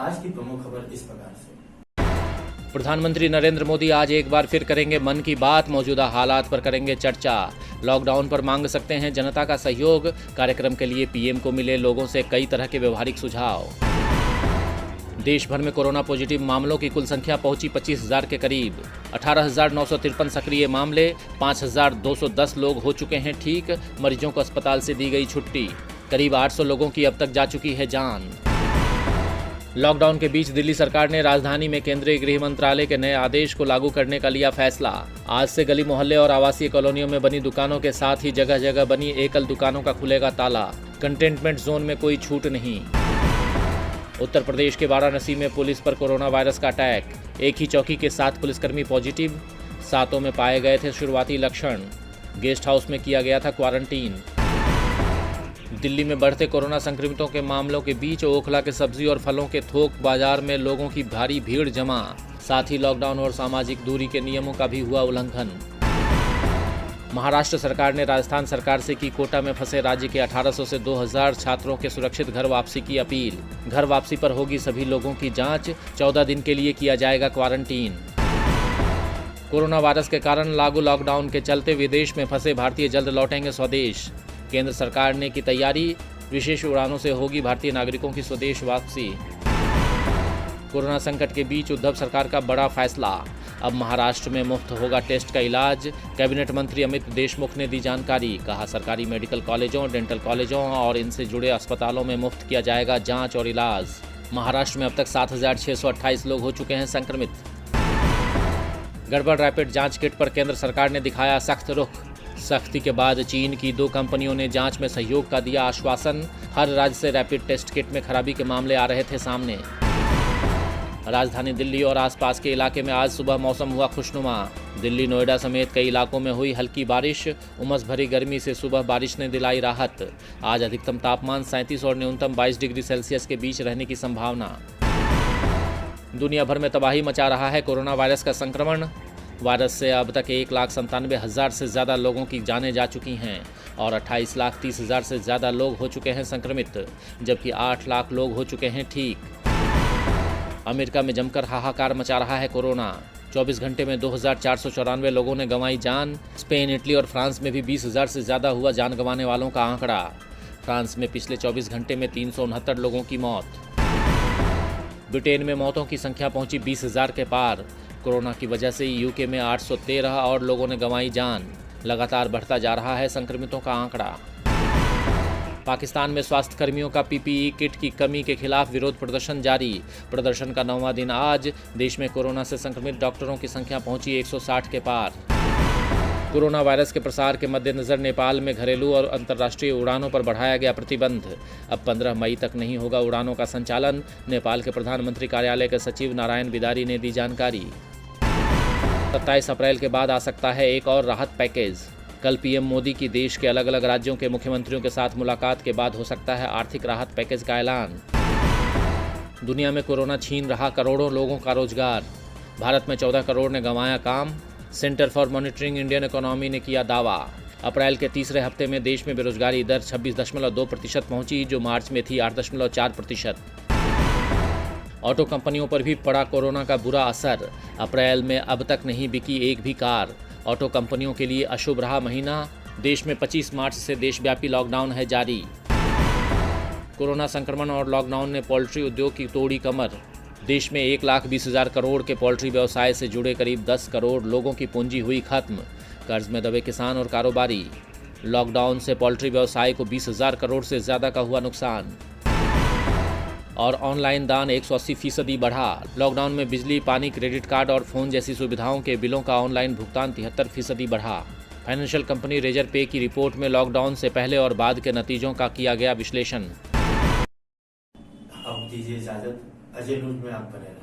आज की प्रमुख खबर इस प्रकार से। प्रधानमंत्री नरेंद्र मोदी आज एक बार फिर करेंगे मन की बात, मौजूदा हालात पर करेंगे चर्चा। लॉकडाउन पर मांग सकते हैं जनता का सहयोग। कार्यक्रम के लिए पीएम को मिले लोगों से कई तरह के व्यवहारिक सुझाव। देश भर में कोरोना पॉजिटिव मामलों की कुल संख्या पहुंची 25,000 के करीब। 18,953 सक्रिय मामले, 5,210 लोग हो चुके हैं ठीक। मरीजों को अस्पताल से दी गई छुट्टी। करीब 800 लोगों की अब तक जा चुकी है जान। लॉकडाउन के बीच दिल्ली सरकार ने राजधानी में केंद्रीय गृह मंत्रालय के नए आदेश को लागू करने का लिया फैसला। आज से गली मोहल्ले और आवासीय कॉलोनियों में बनी दुकानों के साथ ही जगह जगह बनी एकल दुकानों का खुलेगा ताला। कंटेनमेंट जोन में कोई छूट नहीं। उत्तर प्रदेश के वाराणसी में पुलिस पर कोरोना वायरस का अटैक। एक ही चौकी के 7 पुलिसकर्मी पॉजिटिव, 7 में पाए गए थे शुरुआती लक्षण। गेस्ट हाउस में किया गया था क्वारंटीन। दिल्ली में बढ़ते कोरोना संक्रमितों के मामलों के बीच ओखला के सब्जी और फलों के थोक बाजार में लोगों की भारी भीड़ जमा। साथ ही लॉकडाउन और सामाजिक दूरी के नियमों का भी हुआ उल्लंघन। महाराष्ट्र सरकार ने राजस्थान सरकार से की कोटा में फंसे राज्य के 1800 से 2000 छात्रों के सुरक्षित घर वापसी की अपील। घर वापसी पर होगी सभी लोगों की जांच। 14 दिन के लिए किया जाएगा क्वारंटीन। कोरोना वायरस के कारण लागू लॉकडाउन के चलते विदेश में फंसे भारतीय जल्द लौटेंगे स्वदेश। केंद्र सरकार ने की तैयारी। विशेष उड़ानों से होगी भारतीय नागरिकों की स्वदेश वापसी। कोरोना संकट के बीच उद्धव सरकार का बड़ा फैसला। अब महाराष्ट्र में मुफ्त होगा टेस्ट का इलाज। कैबिनेट मंत्री अमित देशमुख ने दी जानकारी। कहा सरकारी मेडिकल कॉलेजों, डेंटल कॉलेजों और इनसे जुड़े अस्पतालों में मुफ्त किया जाएगा जांच और इलाज। महाराष्ट्र में अब तक 7,628 लोग हो चुके हैं संक्रमित। गड़बड़ रैपिड जांच किट पर केंद्र सरकार ने दिखाया सख्त रुख। सख्ती के बाद चीन की 2 कंपनियों ने जांच में सहयोग का दिया आश्वासन। हर राज्य से रैपिड टेस्ट किट में खराबी के मामले आ रहे थे सामने। राजधानी दिल्ली और आसपास के इलाके में आज सुबह मौसम हुआ खुशनुमा। दिल्ली, नोएडा समेत कई इलाकों में हुई हल्की बारिश। उमस भरी गर्मी से सुबह बारिश ने दिलाई राहत। आज अधिकतम तापमान 37 और न्यूनतम 22 डिग्री सेल्सियस के बीच रहने की संभावना। दुनिया भर में तबाही मचा रहा है कोरोना वायरस का संक्रमण। वायरस से अब तक 1,97,000 से ज़्यादा लोगों की जानें जा चुकी हैं और 28,30,000 से ज़्यादा लोग हो चुके हैं संक्रमित, जबकि 8 लाख लोग हो चुके हैं ठीक। अमेरिका में जमकर हाहाकार मचा रहा है कोरोना। 24 घंटे में 2,494 लोगों ने गंवाई जान। स्पेन, इटली और फ्रांस में भी 20,000 से ज़्यादा हुआ जान गंवाने वालों का आंकड़ा। फ्रांस में पिछले 24 घंटे में 369 लोगों की मौत। ब्रिटेन में मौतों की संख्या पहुंची 20,000 के पार। कोरोना की वजह से यूके में 813 और लोगों ने गंवाई जान। लगातार बढ़ता जा रहा है संक्रमितों का आंकड़ा। पाकिस्तान में स्वास्थ्य कर्मियों का पीपीई किट की कमी के खिलाफ विरोध प्रदर्शन जारी। प्रदर्शन का 9वां दिन आज। देश में कोरोना से संक्रमित डॉक्टरों की संख्या पहुंची 160 के पार। कोरोना वायरस के प्रसार के मद्देनजर नेपाल में घरेलू और अंतर्राष्ट्रीय उड़ानों पर बढ़ाया गया प्रतिबंध। अब 15 मई तक नहीं होगा उड़ानों का संचालन। नेपाल के प्रधानमंत्री कार्यालय के सचिव नारायण बिदारी ने दी जानकारी। 27 अप्रैल के बाद आ सकता है एक और राहत पैकेज। कल पीएम मोदी की देश के अलग अलग राज्यों के मुख्यमंत्रियों के साथ मुलाकात के बाद हो सकता है आर्थिक राहत पैकेज का ऐलान। दुनिया में कोरोना छीन रहा करोड़ों लोगों का रोजगार। भारत में 14 करोड़ ने गंवाया काम। Centre for monitoring Indian economy ने किया दावा। अप्रैल के तीसरे हफ्ते में देश में बेरोजगारी दर 26.2% पहुंची, जो मार्च में थी 8.4%। ऑटो कंपनियों पर भी पड़ा कोरोना का बुरा असर। अप्रैल में अब तक नहीं बिकी एक भी कार। ऑटो कंपनियों के लिए अशुभ रहा महीना। देश में 25 मार्च से देशव्यापी लॉकडाउन है जारी। कोरोना संक्रमण और लॉकडाउन ने पोल्ट्री उद्योग की तोड़ी कमर। देश में 1,20,000 करोड़ के पोल्ट्री व्यवसाय से जुड़े करीब 10 करोड़ लोगों की पूंजी हुई खत्म। कर्ज में दबे किसान और कारोबारी। लॉकडाउन से पोल्ट्री व्यवसाय को 20,000 करोड़ से ज़्यादा का हुआ नुकसान। और ऑनलाइन दान 180% बढ़ा। लॉकडाउन में बिजली, पानी, क्रेडिट कार्ड और फ़ोन जैसी सुविधाओं के बिलों का ऑनलाइन भुगतान 73% बढ़ा। फाइनेंशियल कंपनी रेजर पे की रिपोर्ट में लॉकडाउन से पहले और बाद के नतीजों का किया गया विश्लेषण। अब दीजिए इजाजत। अजय न्यूज में आप बने रहें।